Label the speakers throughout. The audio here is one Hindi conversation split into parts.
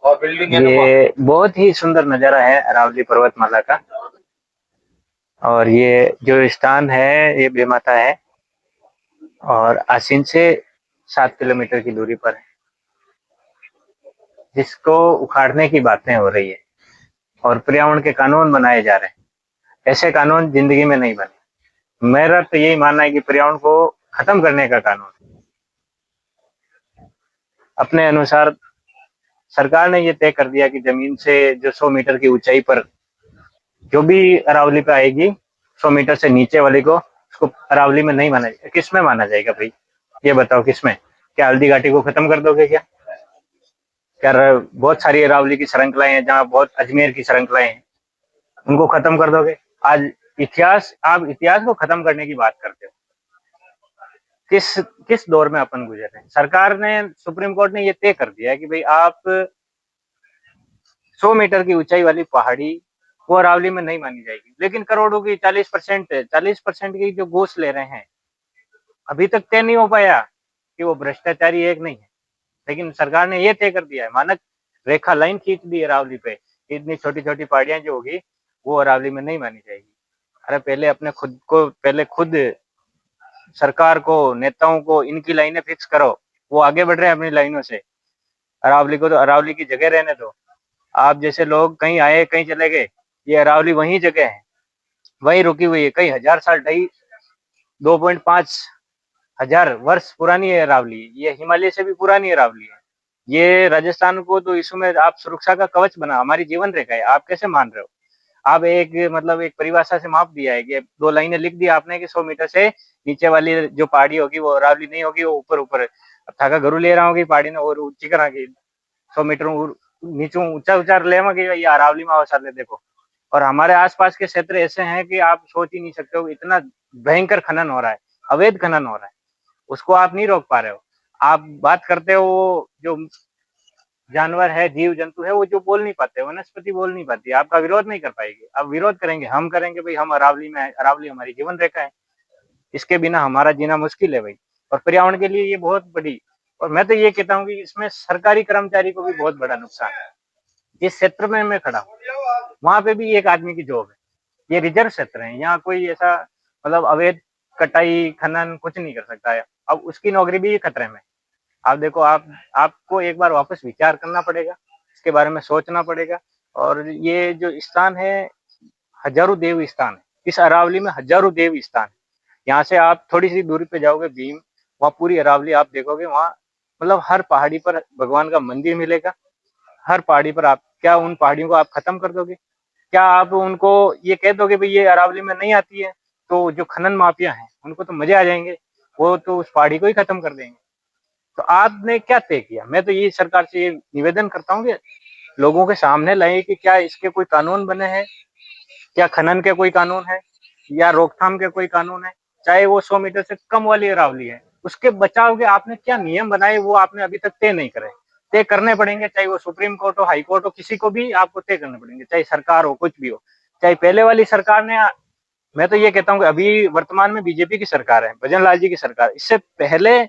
Speaker 1: और बिल्डिंग है ना
Speaker 2: ये बहुत ही सुंदर नज़ारा है अरावली पर्वतमाला का। और ये जो स्थान है ये बेमाता है और आसीन से 7 किलोमीटर की दूरी पर है, जिसको उखाड़ने की बातें हो रही है और पर्यावरण के कानून बनाए जा रहे हैं। ऐसे कानून जिंदगी में नहीं बने। मेरा तो यही मानना है कि पर्यावरण को खत्म करने का कानून अपने अनुसार सरकार ने ये तय कर दिया कि जमीन से जो 100 मीटर की ऊंचाई पर जो भी अरावली पे आएगी, 100 मीटर से नीचे वाले को उसको अरावली में नहीं माना जाएगा। किस में माना जाएगा भाई? ये बताओ किस में? क्या हल्दी घाटी को खत्म कर दोगे क्या? क्या बहुत सारी अरावली की श्रृंखलाएं हैं, जहाँ बहुत अजमेर की श्रृंखलाएं हैं, उनको खत्म कर दोगे? आज इतिहास, आप इतिहास को खत्म करने की बात करते हो। किस किस दौर में अपन गुजर रहे हैं? सरकार ने, सुप्रीम कोर्ट ने ये तय कर दिया है कि भाई आप 100 मीटर की ऊंचाई वाली पहाड़ी वो अरावली में नहीं मानी जाएगी। लेकिन करोड़ों की 40% की जो घूस ले रहे हैं, अभी तक तय नहीं हो पाया कि वो भ्रष्टाचारी है कि नहीं है। लेकिन सरकार ने ये तय कर दिया है, मानक रेखा लाइन खींच दी अरावली पे, इतनी छोटी छोटी पहाड़ियां जो होगी वो अरावली में नहीं मानी जाएगी। अरे पहले अपने खुद को, पहले खुद सरकार को, नेताओं को इनकी लाइनें फिक्स करो। वो आगे बढ़ रहे हैं अपनी लाइनों से। अरावली को तो अरावली की जगह रहने दो। आप जैसे लोग कहीं आए कहीं चले गए, ये अरावली वही जगह है, वही रुकी हुई है। कई हजार साल, ढाई 2.5 हजार वर्ष पुरानी है अरावली। ये हिमालय से भी पुरानी अरावली है। ये राजस्थान को तो इसमें आप सुरक्षा का कवच बना, हमारी जीवन रेखा है। आप कैसे मान रहे हो? आप एक, मतलब एक परिभाषा से माप दिया है कि 2 लाइनें लिख दी आपने कि 100 मीटर से नीचे वाली जो पहाड़ी होगी वो अरावली नहीं होगी, वो ऊपर ऊपर थाका गरु ले रहा होगी पहाड़ी ने और ऊंची करा के 100 मीटर नीचे ऊंचा ऊंचा ले ये अरावली में अवसर देखो। और हमारे आसपास के क्षेत्र ऐसे हैं कि आप सोच ही नहीं सकते हो, इतना भयंकर खनन हो रहा है, अवैध खनन हो रहा है, उसको आप नहीं रोक पा रहे हो। आप बात करते हो जो जानवर है, जीव जंतु है, वो जो बोल नहीं पाते, वनस्पति बोल नहीं पाती, आपका विरोध नहीं कर पाएगी। अब विरोध करेंगे, हम करेंगे भाई, हम अरावली में है, अरावली हमारी जीवन रेखा है, इसके बिना हमारा जीना मुश्किल है भाई। और पर्यावरण के लिए ये बहुत बड़ी, और मैं तो ये कहता हूँ कि इसमें सरकारी कर्मचारी को भी बहुत बड़ा नुकसान है। जिस क्षेत्र में मैं खड़ा हूँ वहां पे भी एक आदमी की जॉब है। ये रिजर्व क्षेत्र है, यहाँ कोई ऐसा, मतलब अवैध कटाई खनन कुछ नहीं कर सकता है। अब उसकी नौकरी भी खतरे में। आप देखो, आपको एक बार वापस विचार करना पड़ेगा, इसके बारे में सोचना पड़ेगा। और ये जो स्थान है, हजारों देव स्थान है, इस अरावली में हजारों देव स्थान है। यहाँ से आप थोड़ी सी दूरी पे जाओगे भीम, वहाँ पूरी अरावली आप देखोगे। वहाँ मतलब हर पहाड़ी पर भगवान का मंदिर मिलेगा। हर पहाड़ी पर आप, क्या उन पहाड़ियों को आप खत्म कर दोगे? क्या आप उनको ये कह दोगे भाई ये अरावली में नहीं आती है? तो जो खनन माफिया हैं उनको तो मजे आ जाएंगे, वो तो उस पहाड़ी को ही खत्म कर देंगे। तो आपने क्या तय किया? मैं तो ये सरकार से ये निवेदन करता हूँ कि लोगों के सामने लाए कि क्या इसके कोई कानून बने हैं, क्या खनन के कोई कानून है या रोकथाम के कोई कानून है। चाहे वो 100 मीटर से कम वाली अरावली है, उसके बचाव के आपने क्या नियम बनाए, वो आपने अभी तक तय नहीं करे। तय करने पड़ेंगे, चाहे वो सुप्रीम कोर्ट हो, हाई कोर्ट हो, किसी को भी आपको तय करने पड़ेंगे, चाहे सरकार हो, कुछ भी हो। चाहे पहले वाली सरकार ने, मैं तो ये कहता हूँ कि अभी वर्तमान में बीजेपी की सरकार है, भजन लाल जी की सरकार। इससे पहले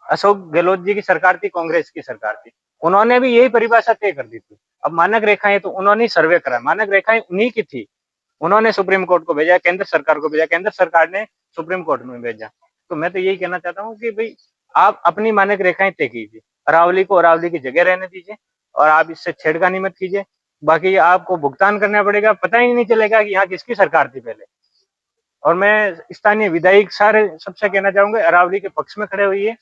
Speaker 2: अशोक गहलोत जी की सरकार थी, कांग्रेस की सरकार थी, उन्होंने भी यही परिभाषा तय कर दी थी। अब मानक रेखाएं तो उन्होंने सर्वे करा, मानक रेखाएं उन्हीं की थी। उन्होंने सुप्रीम कोर्ट को भेजा, केंद्र सरकार को भेजा, केंद्र सरकार ने सुप्रीम कोर्ट में भेजा। तो मैं तो यही कहना चाहता हूँ कि भाई आप अपनी मानक रेखाएं तय कीजिए, अरावली को अरावली की जगह रहने दीजिए और आप इससे छेड़खानी मत कीजिए। बाकी आपको भुगतान करना पड़ेगा, पता ही नहीं चलेगा कि यहाँ किसकी सरकार थी पहले। और मैं स्थानीय विधायक सारे सबसे कहना चाहूंगा, अरावली के पक्ष में खड़े हुई है,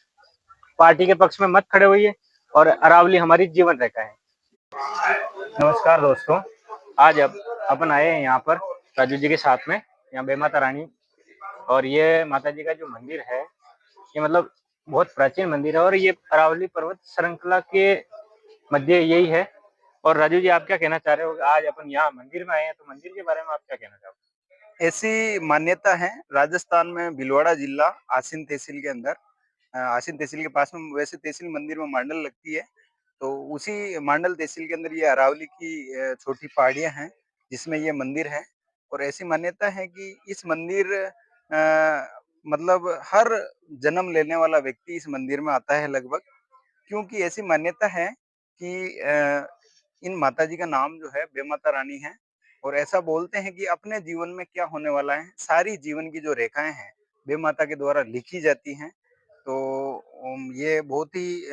Speaker 2: पार्टी के पक्ष में मत खड़े हुई है, और अरावली हमारी जीवन रेखा है। नमस्कार दोस्तों, आज अपन आए हैं यहाँ पर राजू जी के साथ में, यहाँ बेमाता रानी। और ये माता जी का जो मंदिर है, ये मतलब बहुत प्राचीन मंदिर है और ये अरावली पर्वत श्रृंखला के मध्य यही है। और राजू जी, आप क्या कहना चाह रहे हो? आज अपन यहाँ मंदिर में आए हैं, तो मंदिर के बारे में आप क्या कहना चाहोगे?
Speaker 1: ऐसी मान्यता है राजस्थान में, भीलवाड़ा जिला आसीन तहसील के अंदर, आसीन तहसील के पास में, वैसे तहसील मंदिर में मांडल लगती है। तो उसी मांडल तहसील के अंदर ये अरावली की छोटी पहाड़ियां हैं जिसमें ये मंदिर है। और ऐसी मान्यता है कि इस मंदिर मतलब हर जन्म लेने वाला व्यक्ति इस मंदिर में आता है लगभग, क्योंकि ऐसी मान्यता है कि इन माताजी का नाम जो है बेमाता रानी है और ऐसा बोलते हैं कि अपने जीवन में क्या होने वाला है, सारी जीवन की जो रेखाएँ हैं, बेमाता के द्वारा लिखी जाती हैं। तो ये बहुत ही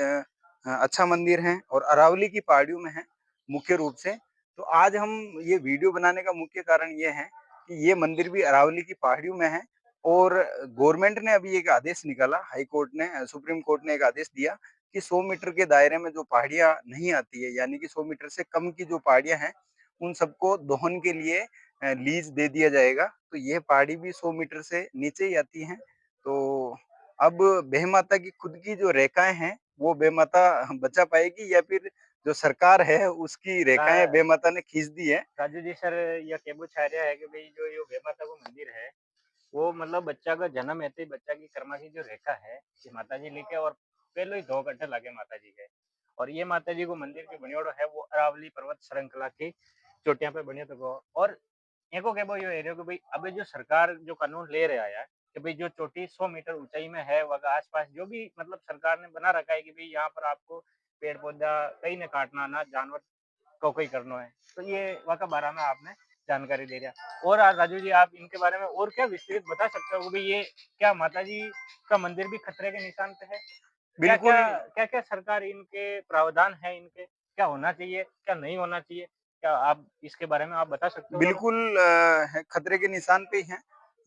Speaker 1: अच्छा मंदिर है और अरावली की पहाड़ियों में है, मुख्य रूप से। तो आज हम ये वीडियो बनाने का मुख्य कारण ये है कि ये मंदिर भी अरावली की पहाड़ियों में है और गवर्नमेंट ने अभी एक आदेश निकाला, हाई कोर्ट ने सुप्रीम कोर्ट ने एक आदेश दिया कि 100 मीटर के दायरे में जो पहाड़ियाँ नहीं आती है, यानी कि 100 मीटर से कम की जो पहाड़ियाँ हैं, उन सबको दोहन के लिए लीज़ दे दिया जाएगा। तो ये पहाड़ी भी 100 मीटर से नीचे ही आती हैं। तो अब बेमाता की खुद की जो रेखाएँ हैं, वो बेमाता बचा पाएगी या फिर जो सरकार है, उसकी रेखाएँ
Speaker 2: रा
Speaker 1: बेमाता ने खींच दी है।
Speaker 2: राजू जी सर, यह कहना चाह रहा है कि भाई जो ये वेमाता को मंदिर है, वो मतलब बच्चा का जन्म होते ही बच्चा की कर्मा की जो रेखा है, ये माता जी लेके और पहले ही 2 गड्ढे लागे माता जी के। और ये माता जी को मंदिर की बनियोड़ो है वो अरावली पर्वत श्रृंखला की चोटियां पे बनियो तको। और एको के यो एरियो कि भाई अबे जो सरकार जो कानून ले रहा है कि भाई जो चोटी 100 मीटर ऊंचाई में है वह आसपास जो भी मतलब सरकार ने बना रखा है कि भाई यहाँ पर आपको पेड़ पौधा कहीं न काटना ना जानवर को कोई करना है। तो ये वहाँ बारे में आपने जानकारी दे दिया। और राजू जी आप इनके बारे में और क्या विस्तृत बता सकते हो कि भाई ये क्या माता जी का मंदिर भी खतरे के निशान पे है? क्या-क्या
Speaker 1: बिल्कुल
Speaker 2: क्या-क्या सरकार इनके प्रावधान है इनके? क्या होना चाहिए, क्या नहीं होना चाहिए? क्या आप इसके बारे में आप बता सकते हो थोड़ा?
Speaker 1: बिल्कुल है खतरे के निशान पे ही हैं।